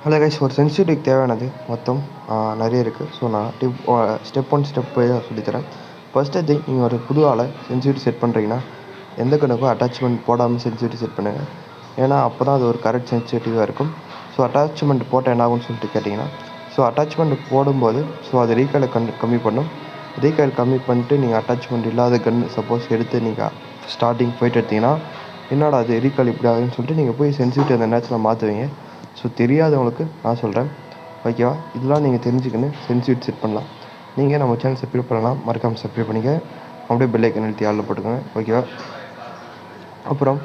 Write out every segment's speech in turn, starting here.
Hello guys, ஒரு சென்சிட்டிவ்க்கு தேவையானது மொத்தம் நிறைய இருக்குது. ஸோ நான் ஸ்டெப் பை சொல்லித்தரேன். ஃபஸ்ட்டு திங், நீங்கள் ஒரு புது ஆளை சென்சிட்டிவ் செட் பண்ணுறீங்கன்னா எந்த கணக்கும் அட்டாச்மெண்ட் போடாமல் சென்சிட்டிவ் செட் பண்ணுங்கள். ஏன்னா அப்போ தான் அது ஒரு கரெக்ட் சென்சிட்டிவாக இருக்கும். ஸோ அட்டாச்மெண்ட் போட்டால் என்ன ஆகும்னு சொல்லிட்டு கேட்டிங்கன்னா, ஸோ அட்டாச்மெண்ட் போடும்போது அது ரீகாலை கம்மி பண்ணும். ரீகால் கம்மி பண்ணிட்டு நீங்கள் அட்டாச்மெண்ட் இல்லாத கன்று சப்போஸ் எடுத்து நீங்கள் ஸ்டார்டிங் போய்ட்டு எடுத்திங்கன்னா, என்னடா அது ரீகால் இப்படி ஆகுதுன்னு சொல்லிட்டு நீங்கள் போய் சென்சிட்டிவ் அந்த நேரத்தில் மாற்றுவீங்க. ஸோ தெரியாதவங்களுக்கு நான் சொல்கிறேன், ஓகேவா? இதெல்லாம் நீங்கள் தெரிஞ்சுக்கின்னு சென்சிட்டிவ் செட் பண்ணலாம். நீங்கள் நம்ம சேனல் சப்ஸ்கிரைப் பண்ணலாம், மறக்காமல் சப்ஸ்கிரைப் பண்ணிக்க. அப்படியே பெல் ஐக்கன் அழுத்தி ஆளில் போட்டுக்கோங்க, ஓகேவா? அப்புறம்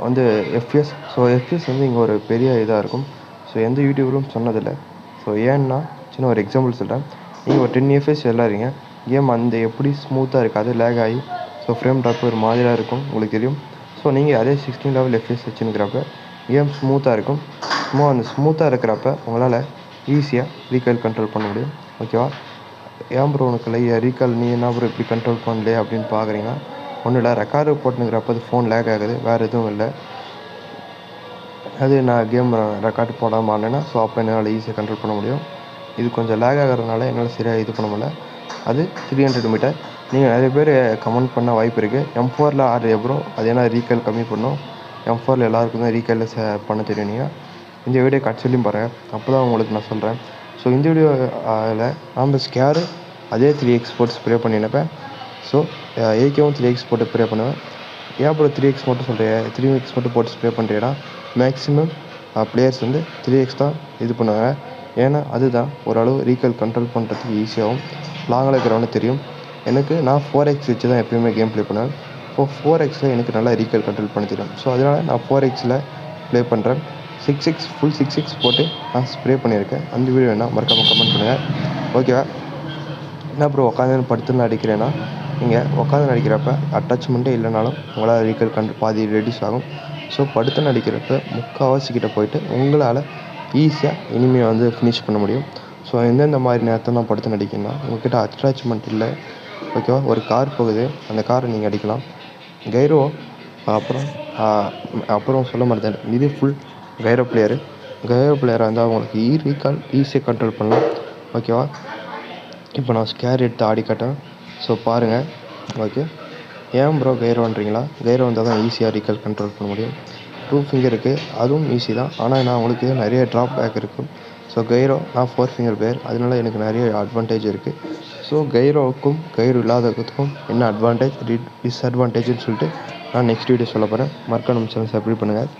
வந்து எஃப்பிஎஸ். ஸோ எஃப்பிஎஸ் வந்து இங்கே ஒரு பெரிய இதாக இருக்கும். ஸோ எந்த யூடியூபரும் சொன்னதில்லை. ஸோ ஏன்னா சின்ன ஒரு எக்ஸாம்பிள் சொல்கிறேன். நீங்கள் ஒரு 10 எஃப்பிஎஸ் விளாட்றீங்க, கேம் அந்த எப்படி ஸ்மூத்தாக இருக்காது, லேக் ஆகி ஸோ ஃப்ரேம் ட்ராப் ஒரு மாதிரியாக இருக்கும், உங்களுக்கு தெரியும். ஸோ நீங்கள் அதே 16 லெவல் எஃப்பிஎஸ் வச்சுருக்கிறப்ப கேம் ஸ்மூத்தாக இருக்கும். அந்த ஸ்மூத்தாக இருக்கிறப்ப உங்களால் ஈஸியாக ரீகால் கண்ட்ரோல் பண்ண முடியும், ஓகேவா? ஏன் ப்ரோ உனக்கு ரீகால் நீ என்ன ப்ரோ இப்படி கண்ட்ரோல் பண்ணலையே அப்படின்னு பார்க்குறீங்கன்னா, ஒன்றும் இல்லை, ரெக்கார்டு போட்டுனுக்கிறப்ப அது ஃபோன் லேக் ஆகுது, வேறு எதுவும் இல்லை. அது நான் கேம் ரெக்கார்டு போடாமல் ஆனேன்னா ஸோ அப்போ என்னால் ஈஸியாக கண்ட்ரோல் பண்ண முடியும். இது கொஞ்சம் லேக் ஆகிறதுனால என்னால் சரியாக இது பண்ண முடியல. அது 300 மீட்டர். நீங்கள் நிறைய பேர் கமெண்ட் பண்ண வாய்ப்பு இருக்குது, M4ல் ஆடுற ப்ரோ அது ஏன்னா ரீகால் கம்மி பண்ணும், M4ல் எல்லாருக்கும் தான் ரீகாலில் பண்ண தெரியும். நீங்கள் இந்த வீடியோ கட்சிலையும் பாருங்கள், அப்போ தான் உங்களுக்கு நான் சொல்கிறேன். ஸோ இந்த வீடியோவில் நம்ம ஸ்கேரு அதே 3x போட்டு ஸ்ப்ரே பண்ணினப்பேன். ஸோ ஏகேவும் 3x போட்டு ஸ்ப்ரே பண்ணுவேன். ஏன் அப்புறம் 3x மட்டும் சொல்கிறேன், 3x மட்டும் போட்டு ஸ்ப்ரே பண்ணுறேன்னா மேக்ஸிமம் பிளேயர்ஸ் வந்து 3x தான் இது பண்ணுவாங்க. ஏன்னா அதுதான் ஓரளவு ரீகால் கண்ட்ரோல் பண்ணுறதுக்கு ஈஸியாகவும் லாங்கில் இருக்கிறவனு தெரியும். நான் 4x வச்சு தான் எப்பயுமே கேம் ப்ளே பண்ணுவேன். இப்போ 4xல் எனக்கு நல்லா ரீகால் கண்ட்ரோல் பண்ண தெரியும். ஸோ அதனால் நான் 4xல் ப்ளே பண்ணுறேன். 6x ஃபுல் 6x போட்டு நான் ஸ்ப்ரே பண்ணியிருக்கேன். அந்த வீடியோ வேணால் மறக்காமல் கமெண்ட் பண்ணுங்கள், ஓகேவா? என்ன ப்ரோ உட்காந்து படுத்துன்னு அடிக்கிறேன்னா, நீங்கள் உட்காந்து அடிக்கிறப்ப அட்டாச்மெண்ட்டே இல்லைனாலும் உங்களால் ரீகால் பாதி ரெடியூஸ் ஆகும். ஸோ படுத்துன்னு அடிக்கிறப்ப முக்கால்வாசிக்கிட்ட போயிட்டு உங்களால் ஈஸியாக இனிமேல் வந்து ஃபினிஷ் பண்ண முடியும். ஸோ எந்தெந்த மாதிரி நேரத்தில் நான் படுத்துன்னு அடிக்கணும்னா, உங்கள்கிட்ட அட்டாச்மெண்ட் இல்லை, ஓகேவா? ஒரு கார் போகுது, அந்த காரை நீங்கள் அடிக்கலாம். கைரோ அப்புறம் சொல்ல மாட்டேன், இது ஃபுல் கைரோ பிளேயராக இருந்தால் அவங்களுக்கு ரீகால் ஈஸியாக கண்ட்ரோல் பண்ணலாம், ஓகேவா? இப்போ நான் ஸ்கேர் எடுத்து ஆடி காட்டேன். ஸோ பாருங்கள், ஓகே? ஏன் ப்ரோ கைரோன்றீங்களா? கைரோ வந்தால் தான் ஈஸியாக ரீகால் கண்ட்ரோல் பண்ண முடியும். 2 ஃபிங்கர் இருக்குது, அதுவும் ஈஸி தான். ஆனால் நான் உங்களுக்கு நிறைய ட்ராப் பேக் இருக்கும். ஸோ கைரோ நான் 4 ஃபிங்கர் பிளேயர், அதனால எனக்கு நிறைய அட்வான்டேஜ் இருக்குது. ஸோ கைரோவுக்கும் கைரோ இல்லாததுக்கும் என்ன அட்வான்டேஜ் டிஸ்அட்வான்டேஜ்னு சொல்லிட்டு நான் நெக்ஸ்ட் வீடியோ சொல்ல போகிறேன். மறக்காம நம்ம சேனல் சப்ஸ்கிரைப் பண்ணுங்கள்,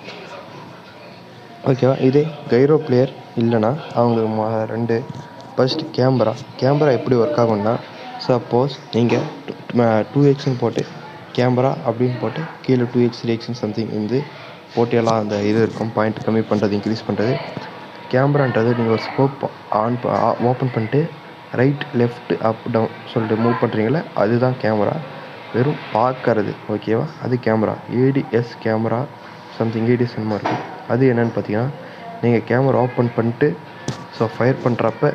ஓகேவா? இதே கைரோ பிளேயர் இல்லைன்னா அவங்க ஃபஸ்ட்டு கேமரா எப்படி ஒர்க் ஆகும்னா, சப்போஸ் நீங்கள் 2xன்னு போட்டு கேமரா அப்படின்னு போட்டு கீழே 2x 3xன்னு சம்திங் வந்து போட்டியெல்லாம் அந்த இது இருக்கும், பாயிண்ட் கம்மி பண்ணுறது இன்க்ரீஸ் பண்ணுறது. கேமரான்றது நீங்கள் ஒரு ஸ்கோப் ஓப்பன் பண்ணிட்டு ரைட் லெஃப்ட் அப் டவுன் சொல்லிட்டு மூவ் பண்ணுறீங்களே, அதுதான் கேமரா. வெறும் பார்க்கறது, ஓகேவா? அது camera. ADS camera something ADS என்னமோ இருக்குது. அது என்னென்னு பார்த்தீங்கன்னா, நீங்கள் கேமரா ஓப்பன் பண்ணிட்டு ஸோ ஃபயர் பண்ணுறப்ப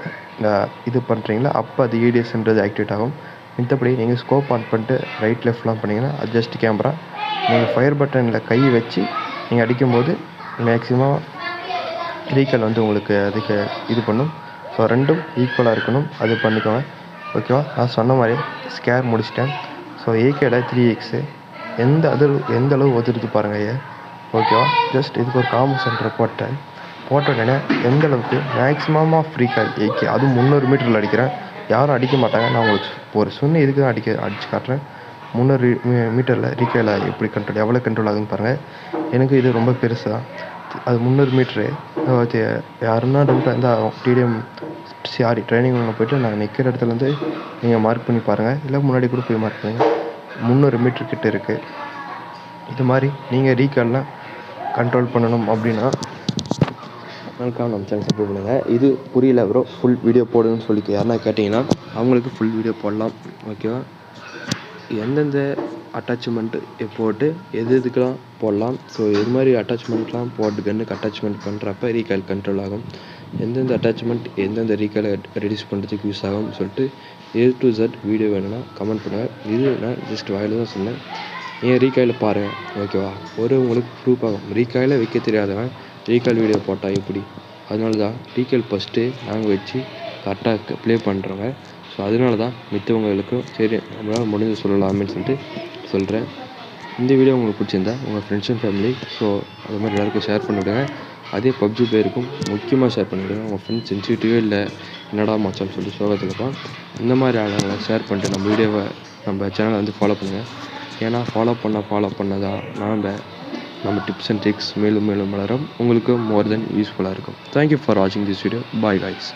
இது பண்ணுறீங்களா, அப்போ அது ஏடிஎஸ்ன்றது ஆக்டிவேட் ஆகும். மற்றபடி நீங்கள் ஸ்கோப் ஆன் பண்ணிட்டு ரைட் லெஃப்ட்லாம் பண்ணிங்கன்னா அது ஜஸ்ட் கேமரா. நீங்கள் ஃபயர் பட்டனில் கை வச்சு நீங்கள் அடிக்கும்போது மேக்ஸிமம் ரீகால் வந்து உங்களுக்கு அதுக்கு இது பண்ணும். ஸோ ரெண்டும் ஈக்குவலாக இருக்கணும், அது பண்ணிக்கோங்க, ஓகேவா? நான் சொன்ன மாதிரி ஸ்கேர் முடிச்சிட்டேன். ஸோ ஏகேட 3x எந்த அளவு உதருது பாருங்கள், ஓகேவா? ஜஸ்ட் இதுக்கு ஒரு காம்போ சென்டர் போட்ட உடனே எந்த அளவுக்கு மேக்ஸிமம் ஆஃப் ரீகால் ஏகே, அதுவும் 300 மீட்டரில் அடிக்கிறேன். யாரும் அடிக்க மாட்டாங்க. நான் உங்களுக்கு ஒரு இதுக்கு தான் அடித்து காட்டுறேன். 300 மீட்டரில் ரீகால் எப்படி எவ்வளோ கண்ட்ரோல் ஆகுதுன்னு பாருங்கள். எனக்கு இது ரொம்ப பெருசு தான், அது 300 மீட்ரு. யாருன்னா டவுட்டாக இருந்தால் டிடிஎம் ட்ரைனிங் ரூமில் போய்ட்டு நான் நிற்கிற இடத்துலேருந்து நீங்கள் மார்க் பண்ணி பாருங்கள், இல்லை முன்னாடி கூட போய் மார்க் பண்ணுங்கள். 300 மீட்ரு கிட்ட இருக்குது. இது மாதிரி நீங்கள் ரீகால்லாம் கண்ட்ரோல் பண்ணணும் அப்படின்னா மறக்காம நம்ம சேனல் சப்ஸ்கிரைப் பண்ணுங்கள். இது புரியல ப்ரோ ஃபுல் வீடியோ போடுன்னு சொல்லி யாருன்னா கேட்டிங்கன்னா அவங்களுக்கு ஃபுல் வீடியோ போடலாம், ஓகேவா? எந்தெந்த அட்டாச்மெண்ட்டு போட்டு எதுக்கெலாம் போடலாம், ஸோ இது மாதிரி அட்டாச்மெண்ட்லாம் போட்டு கன்னுக்கு அட்டாச்மெண்ட் பண்ணுறப்ப ரீகால் கண்ட்ரோல் ஆகும். எந்தெந்த அட்டாச்மெண்ட் எந்தெந்த ரீகாலை ரெடியூஸ் பண்ணுறதுக்கு யூஸ் ஆகும்னு சொல்லிட்டு A to Z வீடியோ வேணும்னா கமெண்ட் பண்ணுங்கள். இது நான் ஜஸ்ட் வாயில் தான் சொன்னேன். நீங்கள் ரீகாயில் பாருங்கள், ஓகேவா? உங்களுக்கு ப்ரூஃப் ஆகும். ரீகாயில் வைக்க தெரியாதவன் ரீகால் வீடியோ போட்டால் எப்படி அதனால தான் டிகேஎல் ஃபஸ்ட்டு நாங்கள் வச்சு கரெக்டாக ப்ளே பண்ணுறோங்க. ஸோ அதனால தான் மித்தவங்களுக்கும் சரி நம்மளால் முடிஞ்சு சொல்லலாமேன்னு சொல்லிட்டு சொல்கிறேன். இந்த வீடியோ உங்களுக்கு பிடிச்சிருந்தா உங்கள் ஃப்ரெண்ட்ஸ் அண்ட் ஃபேமிலி ஸோ அது மாதிரி எல்லாேருக்கும் ஷேர் பண்ணிவிடுங்க. அதே பப்ஜி பிளேயருக்கும் முக்கியமாக ஷேர் பண்ணிவிடுங்க. உங்கள் ஃப்ரெண்ட்ஸ் சென்சிட்டிவே இல்லை என்னடா மச்சான்னு சொல்லிட்டு சோகத்தில் இருப்பான். இந்த மாதிரி ஆளுங்களை ஷேர் பண்ணிட்டு நம்ம வீடியோவை நம்ம சேனலை வந்து ஃபாலோ பண்ணுங்கள். ஏன்னா ஃபாலோ பண்ண தான் நம்ம டிப்ஸ் அண்ட் ட்ரிக்ஸ் மேலும் மேலும் வளரும். உங்களுக்கு மோர் தென் யூஸ்ஃபுல்லாக இருக்கும். தேங்க்யூ ஃபார் வாட்சிங் திஸ் வீடியோ. Bye guys.